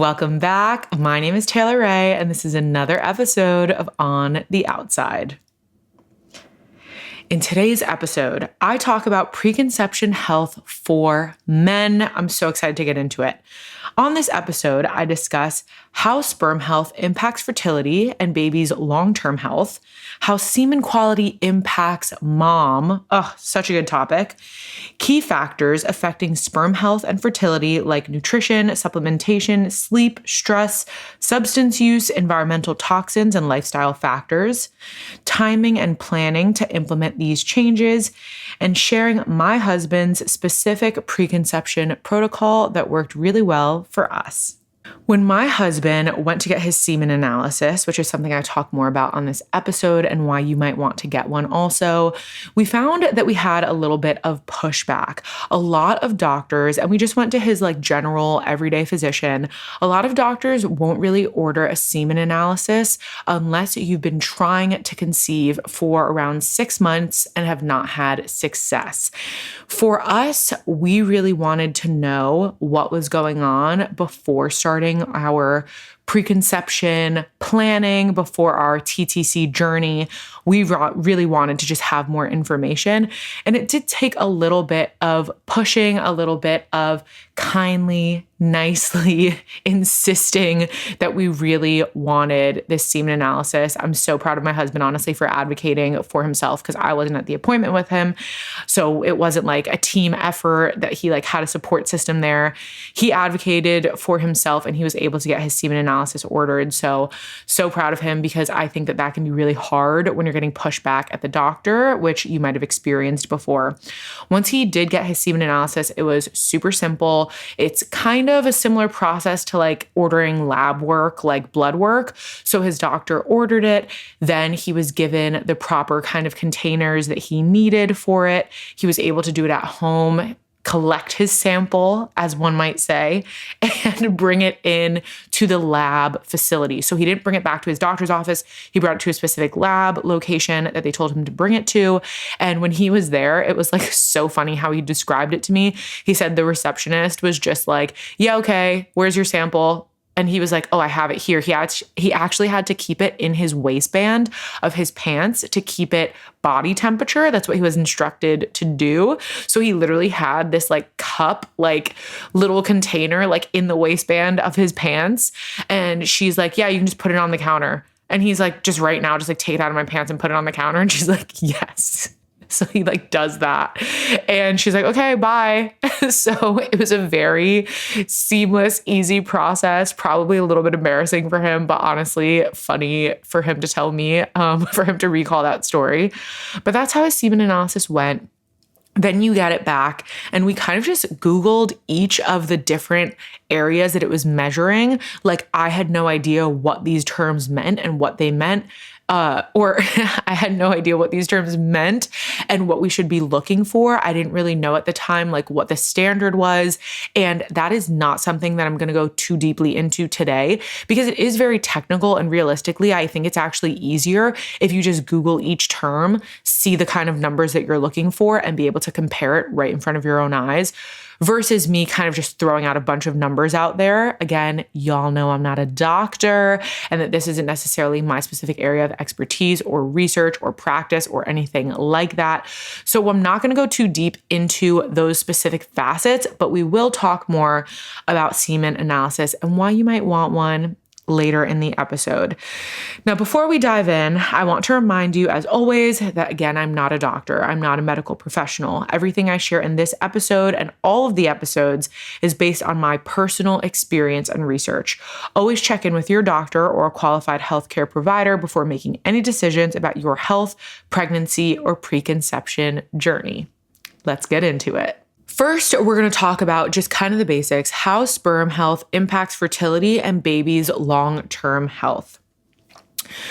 Welcome back. My name is Taylor Ray, and this is another episode of On the Outside. In today's episode, I talk about preconception health for men. I'm so excited to get into it. On this episode, I discuss how sperm health impacts fertility and baby's long-term health, how semen quality impacts mom, such a good topic, key factors affecting sperm health and fertility like nutrition, supplementation, sleep, stress, substance use, environmental toxins, and lifestyle factors, timing and planning to implement these changes, and sharing my husband's specific preconception protocol that worked really well for us. When my husband went to get his semen analysis, which is something I talk more about on this episode and why you might want to get one also, we found that we had a little bit of pushback. A lot of doctors, and we just went to his general everyday physician, a lot of doctors won't really order a semen analysis unless you've been trying to conceive for around 6 months and have not had success. For us, we really wanted to know what was going on before starting our preconception planning, before our TTC journey. We really wanted to just have more information. And it did take a little bit of pushing, a little bit of kindly, nicely insisting that we really wanted this semen analysis. I'm so proud of my husband, honestly, for advocating for himself because I wasn't at the appointment with him. So it wasn't like a team effort that he had a support system there. He advocated for himself and he was able to get his semen analysis ordered. So proud of him because I think that can be really hard when you're getting pushback at the doctor, which you might have experienced before. Once he did get his semen analysis, it was super simple. It's kind of a similar process to ordering lab work, like blood work. So his doctor ordered it. Then he was given the proper kind of containers that he needed for it. He was able to do it at home, collect his sample, as one might say, and bring it in to the lab facility. So he didn't bring it back to his doctor's office. He brought it to a specific lab location that they told him to bring it to. And when he was there, it was so funny how he described it to me. He said the receptionist was just yeah, okay, where's your sample? And he was oh, I have it here. He actually had to keep it in his waistband of his pants to keep it body temperature. That's what he was instructed to do. So he literally had this cup, little container, in the waistband of his pants. And she's yeah, you can just put it on the counter. And he's just right now, just take it out of my pants and put it on the counter. And she's yes. So he does that. And she's okay, bye. So it was a very seamless, easy process, probably a little bit embarrassing for him, but honestly funny for him to tell me, for him to recall that story. But that's how his semen analysis went. Then you get it back, and we kind of just Googled each of the different areas that it was measuring. I had no idea what these terms meant and what they meant. Or I had no idea what these terms meant and what we should be looking for. I didn't really know at the time, what the standard was. And that is not something that I'm going to go too deeply into today because it is very technical. And realistically, I think it's actually easier if you just Google each term, see the kind of numbers that you're looking for and be able to compare it right in front of your own eyes versus me kind of just throwing out a bunch of numbers out there. Again, y'all know I'm not a doctor and that this isn't necessarily my specific area of expertise or research or practice or anything like that. So I'm not going to go too deep into those specific facets, but we will talk more about semen analysis and why you might want one later in the episode. Now, before we dive in, I want to remind you, as always, that again, I'm not a doctor. I'm not a medical professional. Everything I share in this episode and all of the episodes is based on my personal experience and research. Always check in with your doctor or a qualified healthcare provider before making any decisions about your health, pregnancy, or preconception journey. Let's get into it. First, we're going to talk about just kind of the basics, how sperm health impacts fertility and baby's long-term health.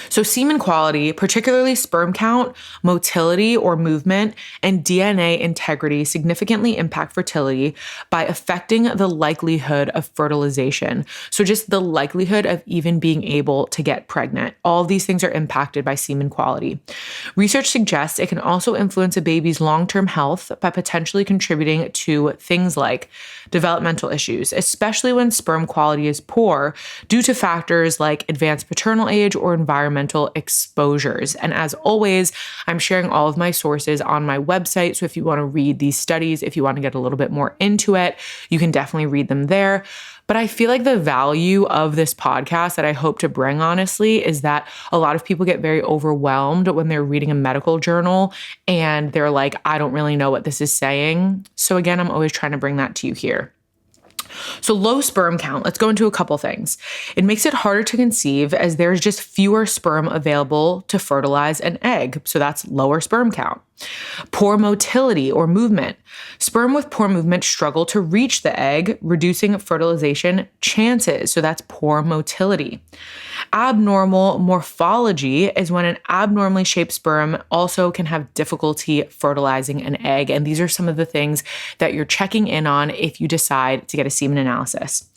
So semen quality, particularly sperm count, motility or movement, and DNA integrity significantly impact fertility by affecting the likelihood of fertilization. So just the likelihood of even being able to get pregnant. All of these things are impacted by semen quality. Research suggests it can also influence a baby's long-term health by potentially contributing to things like developmental issues, especially when sperm quality is poor due to factors like advanced maternal age or environmental exposures. And as always, I'm sharing all of my sources on my website. So if you want to read these studies, if you want to get a little bit more into it, you can definitely read them there. But I feel like the value of this podcast that I hope to bring, honestly, is that a lot of people get very overwhelmed when they're reading a medical journal and they're like, I don't really know what this is saying. So again, I'm always trying to bring that to you here. So low sperm count, let's go into a couple things. It makes it harder to conceive as there's just fewer sperm available to fertilize an egg. So that's lower sperm count. Poor motility or movement. Sperm with poor movement struggle to reach the egg, reducing fertilization chances. So that's poor motility. Abnormal morphology is when an abnormally shaped sperm also can have difficulty fertilizing an egg. And these are some of the things that you're checking in on if you decide to get a semen analysis.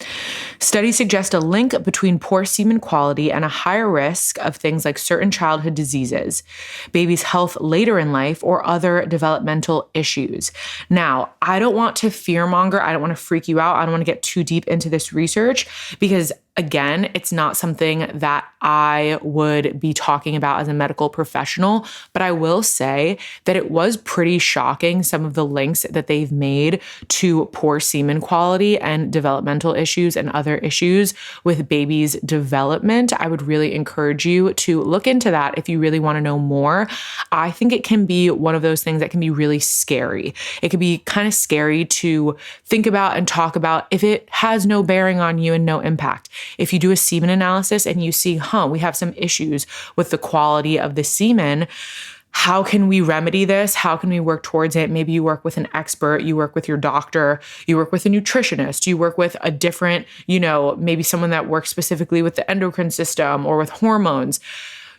Studies suggest a link between poor semen quality and a higher risk of things like certain childhood diseases, baby's health later in life, or other developmental issues. Now, I don't want to fearmonger. I don't want to freak you out. I don't want to get too deep into this research because again, it's not something that I would be talking about as a medical professional, but I will say that it was pretty shocking, some of the links that they've made to poor semen quality and developmental issues and other issues with babies' development. I would really encourage you to look into that if you really want to know more. I think it can be one of those things that can be really scary. It can be kind of scary to think about and talk about if it has no bearing on you and no impact. If you do a semen analysis and you see, we have some issues with the quality of the semen, how can we remedy this? How can we work towards it? Maybe you work with an expert, you work with your doctor, you work with a nutritionist, you work with a different, maybe someone that works specifically with the endocrine system or with hormones.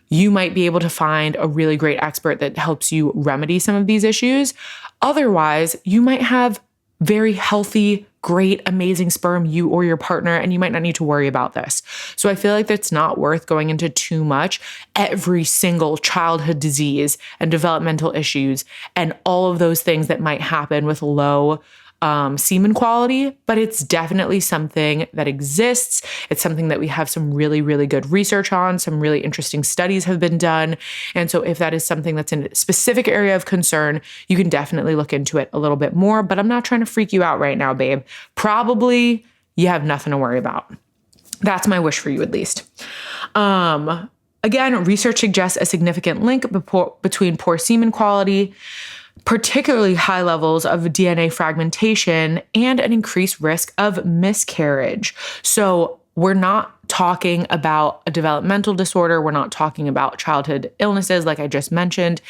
You might be able to find a really great expert that helps you remedy some of these issues. Otherwise, you might have very healthy, great, amazing sperm, you or your partner, and you might not need to worry about this. So I feel like that's not worth going into too much. Every single childhood disease and developmental issues and all of those things that might happen with low semen quality, but it's definitely something that exists. It's something that we have some really, really good research on. Some really interesting studies have been done. And so if that is something that's in a specific area of concern, you can definitely look into it a little bit more, but I'm not trying to freak you out right now, babe. Probably you have nothing to worry about. That's my wish for you, at least. Again, research suggests a significant link between poor semen quality, particularly high levels of DNA fragmentation, and an increased risk of miscarriage. So we're not talking about a developmental disorder. We're not talking about childhood illnesses like I just mentioned.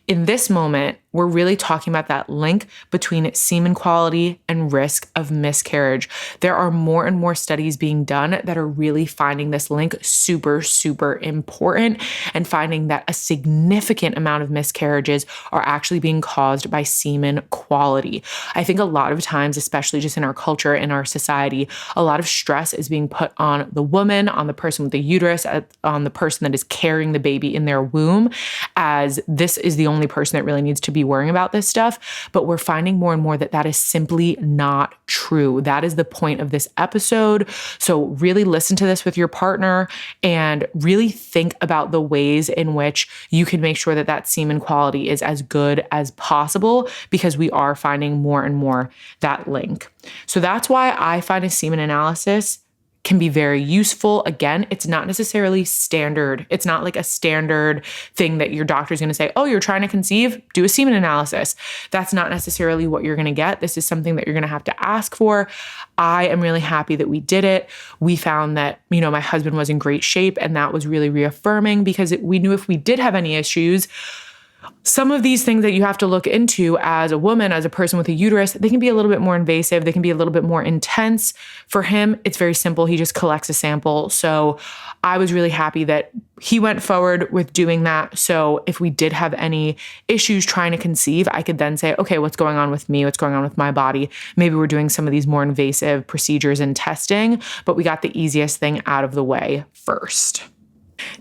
In this moment, we're really talking about that link between semen quality and risk of miscarriage. There are more and more studies being done that are really finding this link super, super important and finding that a significant amount of miscarriages are actually being caused by semen quality. I think a lot of times, especially just in our culture, in our society, a lot of stress is being put on the woman, on the person with the uterus, on the person that is carrying the baby in their womb, as this is the only person that really needs to be worrying about this stuff. But we're finding more and more that that is simply not true. That is the point of this episode. So really listen to this with your partner and really think about the ways in which you can make sure that that semen quality is as good as possible, because we are finding more and more that link. So that's why I find a semen analysis can be very useful. Again, it's not necessarily standard. It's not like a standard thing that your doctor's going to say, oh, you're trying to conceive, do a semen analysis. That's not necessarily what you're going to get. This is something that you're going to have to ask for. I am really happy that we did it. We found that, my husband was in great shape, and that was really reaffirming, because we knew if we did have any issues, Some of these things that you have to look into as a woman, as a person with a uterus, they can be a little bit more invasive. They can be a little bit more intense. For him, it's very simple. He just collects a sample. So I was really happy that he went forward with doing that. So if we did have any issues trying to conceive, I could then say, okay, what's going on with me? What's going on with my body? Maybe we're doing some of these more invasive procedures and testing, but we got the easiest thing out of the way first.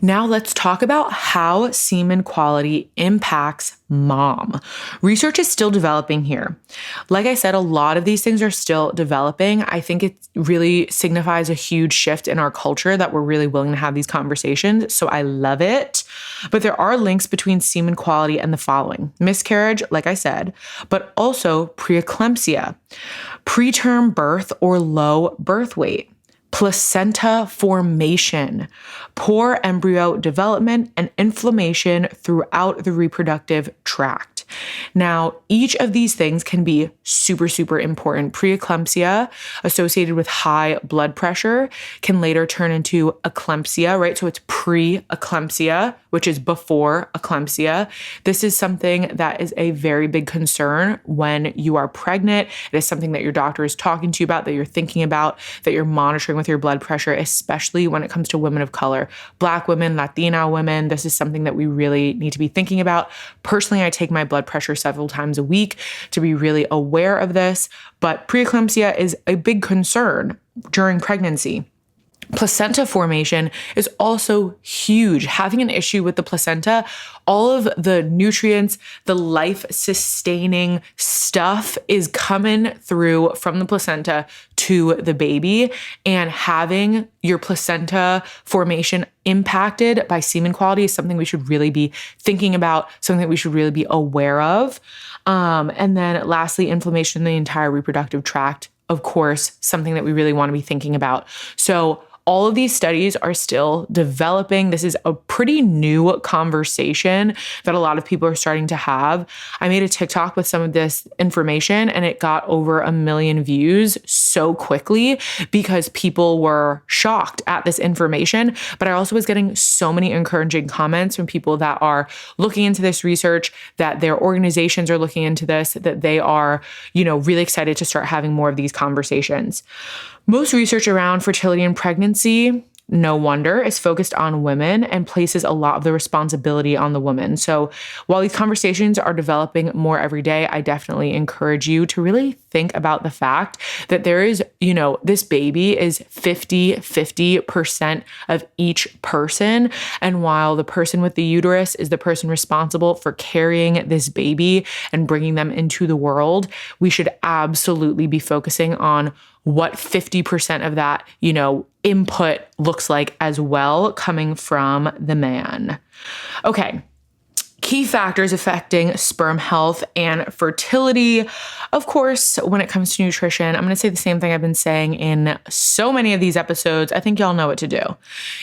Now let's talk about how semen quality impacts mom. Research is still developing here. Like I said, a lot of these things are still developing. I think it really signifies a huge shift in our culture that we're really willing to have these conversations. So I love it. But there are links between semen quality and the following: miscarriage, like I said, but also preeclampsia, preterm birth or low birth weight, placenta formation, poor embryo development, and inflammation throughout the reproductive tract. Now, each of these things can be super, super important. Preeclampsia, associated with high blood pressure, can later turn into eclampsia, right? So it's pre-eclampsia, which is before eclampsia. This is something that is a very big concern when you are pregnant. It is something that your doctor is talking to you about, that you're thinking about, that you're monitoring with your blood pressure, especially when it comes to women of color, Black women, Latina women. This is something that we really need to be thinking about. Personally, I take my blood pressure several times a week to be really aware of this, but preeclampsia is a big concern during pregnancy. Placenta formation is also huge. Having an issue with the placenta, all of the nutrients, the life-sustaining stuff is coming through from the placenta to the baby, and having your placenta formation impacted by semen quality is something we should really be thinking about, something that we should really be aware of. And then lastly, inflammation in the entire reproductive tract, of course, something that we really want to be thinking about. So all of these studies are still developing. This is a pretty new conversation that a lot of people are starting to have. I made a TikTok with some of this information and it got over 1 million views so quickly because people were shocked at this information. But I also was getting so many encouraging comments from people that are looking into this research, that their organizations are looking into this, that they are, really excited to start having more of these conversations. Most research around fertility and pregnancy, no wonder, is focused on women and places a lot of the responsibility on the woman. So while these conversations are developing more every day, I definitely encourage you to really think about the fact that there is, this baby is 50% of each person. And while the person with the uterus is the person responsible for carrying this baby and bringing them into the world, we should absolutely be focusing on what 50% of that, input looks like as well, coming from the man. Okay. Key factors affecting sperm health and fertility. Of course, when it comes to nutrition, I'm going to say the same thing I've been saying in so many of these episodes. I think y'all know what to do.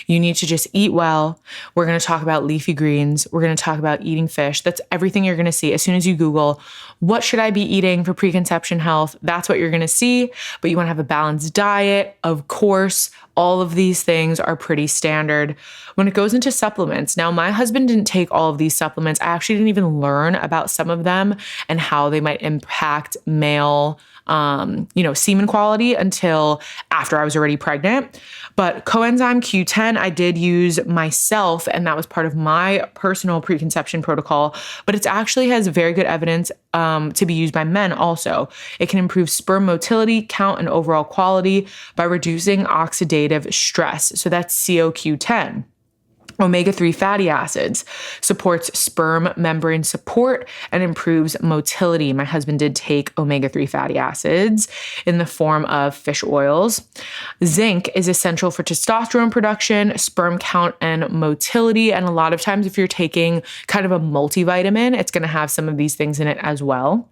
You need to just eat well. We're going to talk about leafy greens. We're going to talk about eating fish. That's everything you're going to see. As soon as you Google, what should I be eating for preconception health? That's what you're going to see. But you want to have a balanced diet. Of course, all of these things are pretty standard. When it goes into supplements, now my husband didn't take all of these supplements. I actually didn't even learn about some of them and how they might impact male, semen quality until after I was already pregnant. But coenzyme Q10, I did use myself, and that was part of my personal preconception protocol, but it actually has very good evidence to be used by men also. It can improve sperm motility, count, and overall quality by reducing oxidative stress. So that's CoQ10. Omega-3 fatty acids supports sperm membrane support and improves motility. My husband did take omega-3 fatty acids in the form of fish oils. Zinc is essential for testosterone production, sperm count, and motility. And a lot of times if you're taking kind of a multivitamin, it's going to have some of these things in it as well.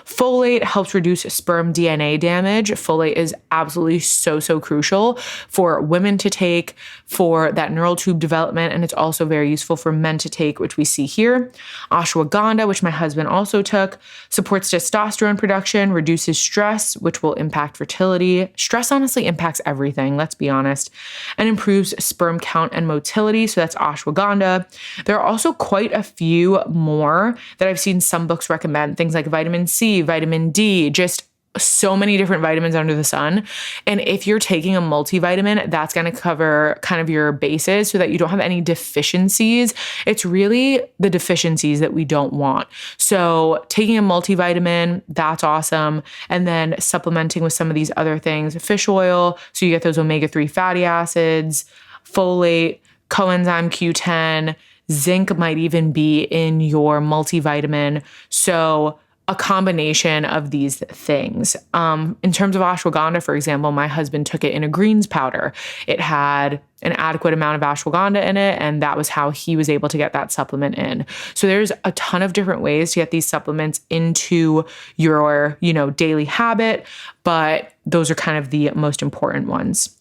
Folate helps reduce sperm DNA damage. Folate is absolutely so crucial for women to take for that neural tube development supplement, and it's also very useful for men to take, which we see here. Ashwagandha, which my husband also took, supports testosterone production, reduces stress, which will impact fertility. Stress honestly impacts everything, let's be honest, and improves sperm count and motility. So that's ashwagandha. There are also quite a few more that I've seen some books recommend, things like vitamin C, vitamin D, just so many different vitamins under the sun. And if you're taking a multivitamin, that's going to cover kind of your bases so that you don't have any deficiencies. It's really the deficiencies that we don't want. So taking a multivitamin, that's awesome. And then supplementing with some of these other things, fish oil, so you get those omega-3 fatty acids, folate, coenzyme Q10, zinc might even be in your multivitamin. So a combination of these things. In terms of ashwagandha, for example, my husband took it in a greens powder. It had an adequate amount of ashwagandha in it, and that was how he was able to get that supplement in. So there's a ton of different ways to get these supplements into your, daily habit, but those are kind of the most important ones.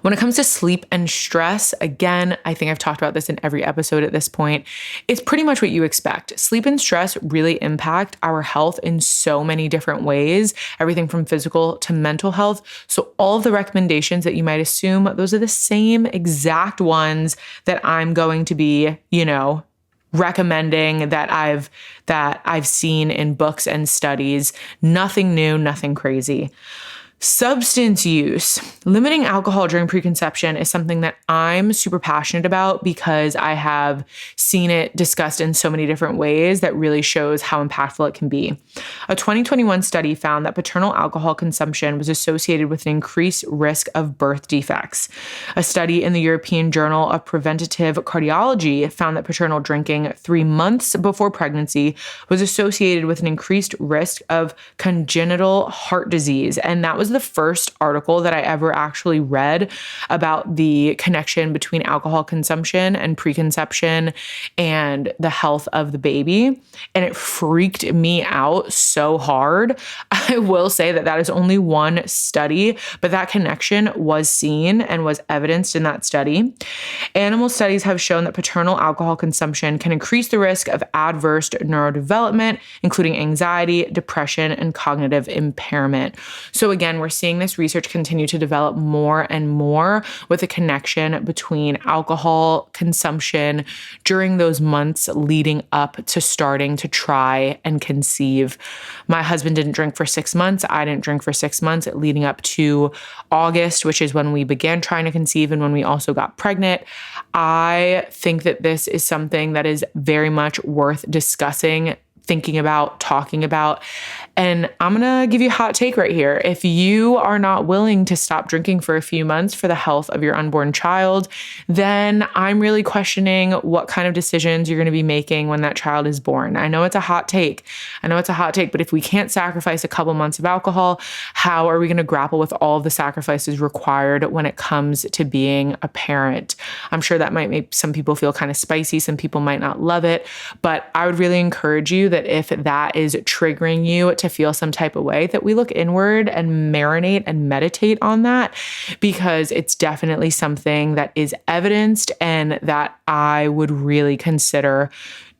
When it comes to sleep and stress, again, I think I've talked about this in every episode at this point. It's pretty much what you expect. Sleep and stress really impact our health in so many different ways, everything from physical to mental health. So all of the recommendations that you might assume, those are the same exact ones that I'm going to be, recommending that I've seen in books and studies. Nothing new, nothing crazy. Substance use. Limiting alcohol during preconception is something that I'm super passionate about because I have seen it discussed in so many different ways that really shows how impactful it can be. A 2021 study found that paternal alcohol consumption was associated with an increased risk of birth defects. A study in the European Journal of Preventive Cardiology found that paternal drinking 3 months before pregnancy was associated with an increased risk of congenital heart disease. And that was the first article that I ever actually read about the connection between alcohol consumption and preconception and the health of the baby. And it freaked me out so hard. I will say that is only one study, but that connection was seen and was evidenced in that study. Animal studies have shown that paternal alcohol consumption can increase the risk of adverse neurodevelopment, including anxiety, depression, and cognitive impairment. So again, we're seeing this research continue to develop more and more with a connection between alcohol consumption during those months leading up to starting to try and conceive. My husband didn't drink for 6 months. I didn't drink for 6 months leading up to August, which is when we began trying to conceive and when we also got pregnant. I think that this is something that is very much worth discussing, thinking about, talking about. And I'm going to give you a hot take right here. If you are not willing to stop drinking for a few months for the health of your unborn child, then I'm really questioning what kind of decisions you're going to be making when that child is born. I know it's a hot take. But if we can't sacrifice a couple months of alcohol, how are we going to grapple with all of the sacrifices required when it comes to being a parent? I'm sure that might make some people feel kind of spicy. Some people might not love it, but I would really encourage you that if that is triggering you to feel some type of way, that we look inward and marinate and meditate on that, because it's definitely something that is evidenced and that I would really consider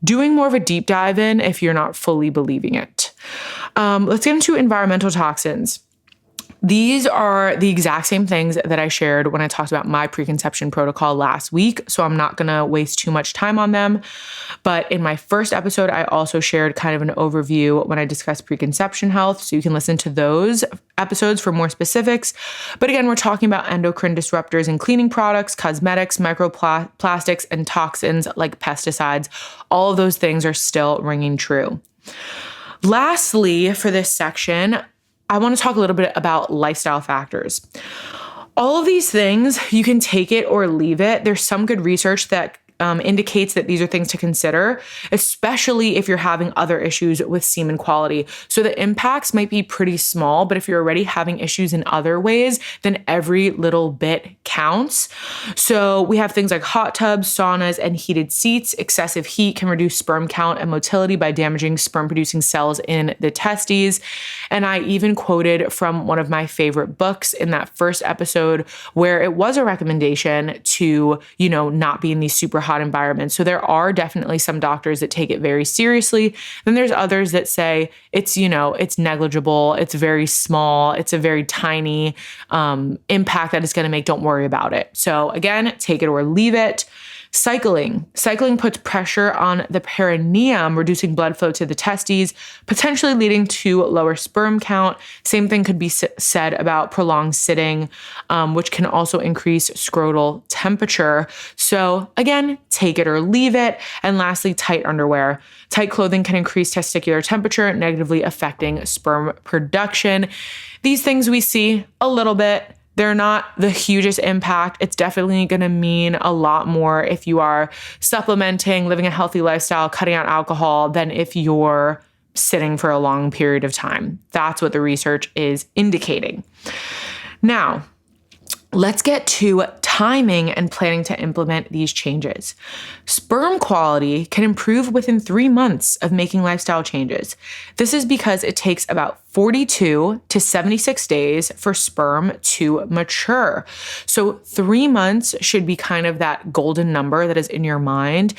doing more of a deep dive in if you're not fully believing it. Let's get into environmental toxins. These are the exact same things that I shared when I talked about my preconception protocol last week, so I'm not going to waste too much time on them. But in my first episode, I also shared kind of an overview when I discussed preconception health, so you can listen to those episodes for more specifics. But again, we're talking about endocrine disruptors in cleaning products, cosmetics, microplastics, and toxins like pesticides. All of those things are still ringing true. Lastly, for this section, I want to talk a little bit about lifestyle factors. All of these things, you can take it or leave it. There's some good research that indicates that these are things to consider, especially if you're having other issues with semen quality. So the impacts might be pretty small, but if you're already having issues in other ways, then every little bit counts. So we have things like hot tubs, saunas, and heated seats. Excessive heat can reduce sperm count and motility by damaging sperm-producing cells in the testes. And I even quoted from one of my favorite books in that first episode where it was a recommendation to, not be in these super hot environments. So there are definitely some doctors that take it very seriously. Then there's others that say it's negligible, it's very small, it's a very tiny impact that it's going to make. Don't worry about it. So again, take it or leave it. Cycling puts pressure on the perineum, reducing blood flow to the testes, potentially leading to lower sperm count. Same thing could be said about prolonged sitting, which can also increase scrotal temperature. So again, take it or leave it. And lastly, tight underwear. Tight clothing can increase testicular temperature, negatively affecting sperm production. These things we see a little bit. They're not the hugest impact. It's definitely going to mean a lot more if you are supplementing, living a healthy lifestyle, cutting out alcohol, than if you're sitting for a long period of time. That's what the research is indicating. Now, let's get to timing and planning to implement these changes. Sperm quality can improve within 3 months of making lifestyle changes. This is because it takes about 42 to 76 days for sperm to mature. So 3 months should be kind of that golden number that is in your mind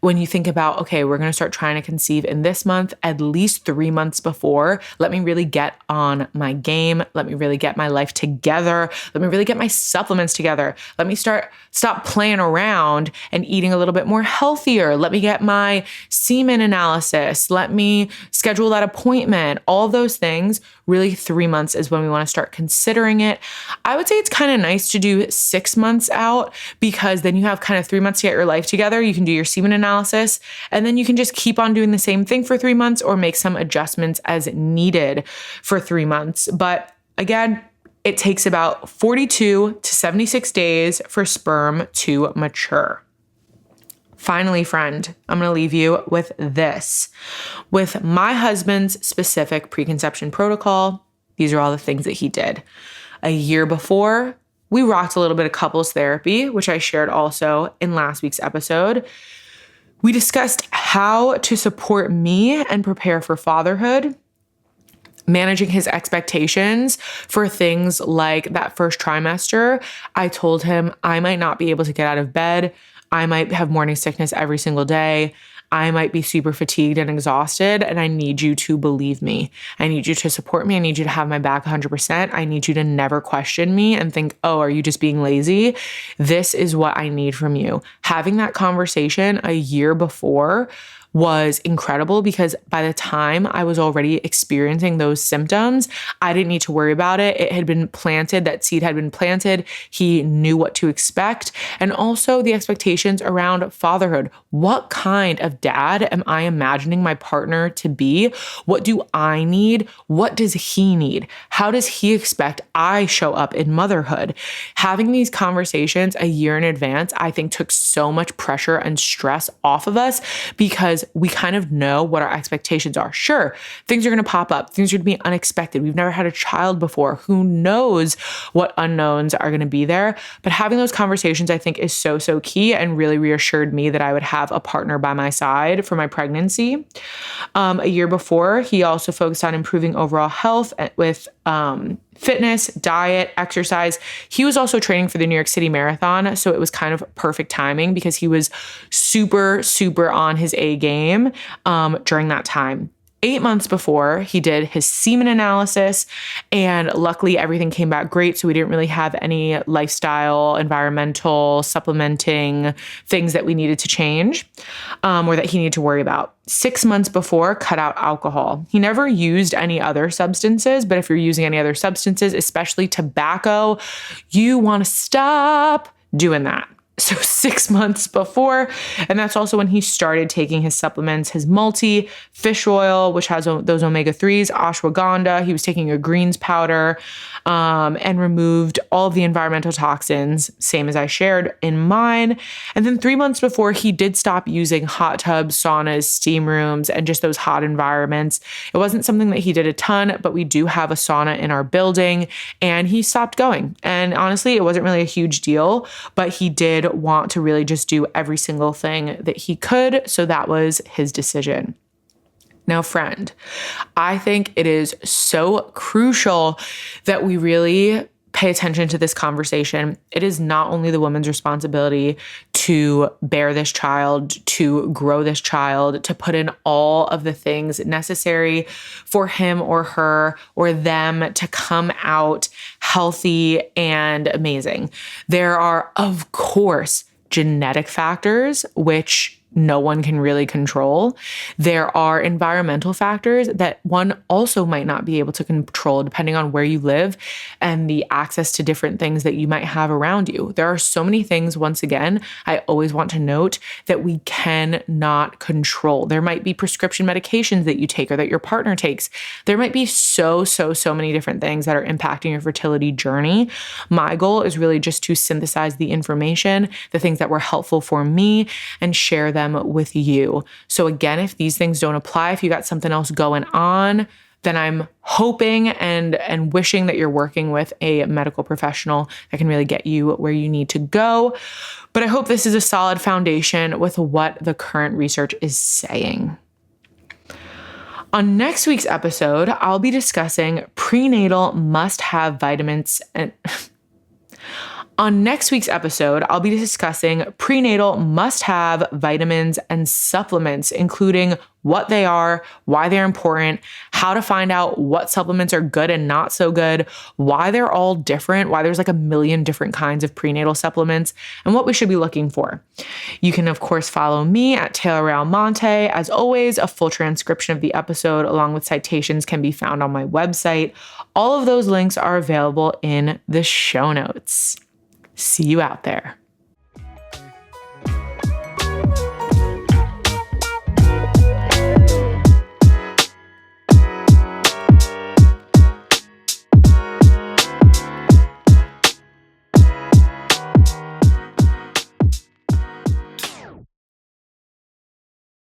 when you think about, okay, we're going to start trying to conceive in this month, at least 3 months before. Let me really get on my game. Let me really get my life together. Let me really get my supplements together. Let me stop playing around and eating a little bit more healthier. Let me get my semen analysis. Let me schedule that appointment. All those things, really 3 months is when we want to start considering it. I would say it's kind of nice to do 6 months out because then you have kind of 3 months to get your life together. You can do your semen analysis and then you can just keep on doing the same thing for 3 months or make some adjustments as needed for 3 months. But again, it takes about 42 to 76 days for sperm to mature. Finally, friend, I'm going to leave you with this. With my husband's specific preconception protocol, these are all the things that he did. A year before, we rocked a little bit of couples therapy, which I shared also in last week's episode. We discussed how to support me and prepare for fatherhood, managing his expectations for things like that first trimester. I told him I might not be able to get out of bed. I might have morning sickness every single day. I might be super fatigued and exhausted, and I need you to believe me. I need you to support me. I need you to have my back 100%. I need you to never question me and think, oh, are you just being lazy? This is what I need from you. Having that conversation a year before was incredible because by the time I was already experiencing those symptoms, I didn't need to worry about it. It had been planted, that seed had been planted. He knew what to expect. And also the expectations around fatherhood. What kind of dad am I imagining my partner to be? What do I need? What does he need? How does he expect I show up in motherhood? Having these conversations a year in advance, I think took so much pressure and stress off of us because we kind of know what our expectations are. Sure, things are going to pop up. Things are going to be unexpected. We've never had a child before. Who knows what unknowns are going to be there? But having those conversations, I think, is so, so key and really reassured me that I would have a partner by my side for my pregnancy. A year before, he also focused on improving overall health with fitness, diet, exercise. He was also training for the New York City Marathon. So it was kind of perfect timing because he was super, super on his A game during that time. 8 months before, he did his semen analysis, and luckily everything came back great. So we didn't really have any lifestyle, environmental, supplementing things that we needed to change or that he needed to worry about. 6 months before, cut out alcohol. He never used any other substances, but if you're using any other substances, especially tobacco, you want to stop doing that. So 6 months before, and that's also when he started taking his supplements, his multi, fish oil, which has those omega-3s, ashwagandha. He was taking a greens powder, and removed all of the environmental toxins, same as I shared in mine. And then 3 months before, he did stop using hot tubs, saunas, steam rooms, and just those hot environments. It wasn't something that he did a ton, but we do have a sauna in our building, and he stopped going. And honestly, it wasn't really a huge deal, but he did want to really just do every single thing that he could. So that was his decision. Now, friend, I think it is so crucial that we really pay attention to this conversation. It is not only the woman's responsibility to bear this child, to grow this child, to put in all of the things necessary for him or her or them to come out healthy and amazing. There are, of course, genetic factors, which no one can really control. There are environmental factors that one also might not be able to control depending on where you live and the access to different things that you might have around you. There are so many things, once again, I always want to note that we cannot control. There might be prescription medications that you take or that your partner takes. There might be so many different things that are impacting your fertility journey. My goal is really just to synthesize the information, the things that were helpful for me, and share them with you. So again, if these things don't apply, if you got something else going on, then I'm hoping and wishing that you're working with a medical professional that can really get you where you need to go. But I hope this is a solid foundation with what the current research is saying. On next week's episode, I'll be discussing prenatal must-have vitamins and On next week's episode, I'll be discussing prenatal must-have vitamins and supplements, including what they are, why they're important, how to find out what supplements are good and not so good, why they're all different, why there's like a million different kinds of prenatal supplements, and what we should be looking for. You can, of course, follow me at Taylor Ray Almonte. As always, a full transcription of the episode along with citations can be found on my website. All of those links are available in the show notes. See you out there.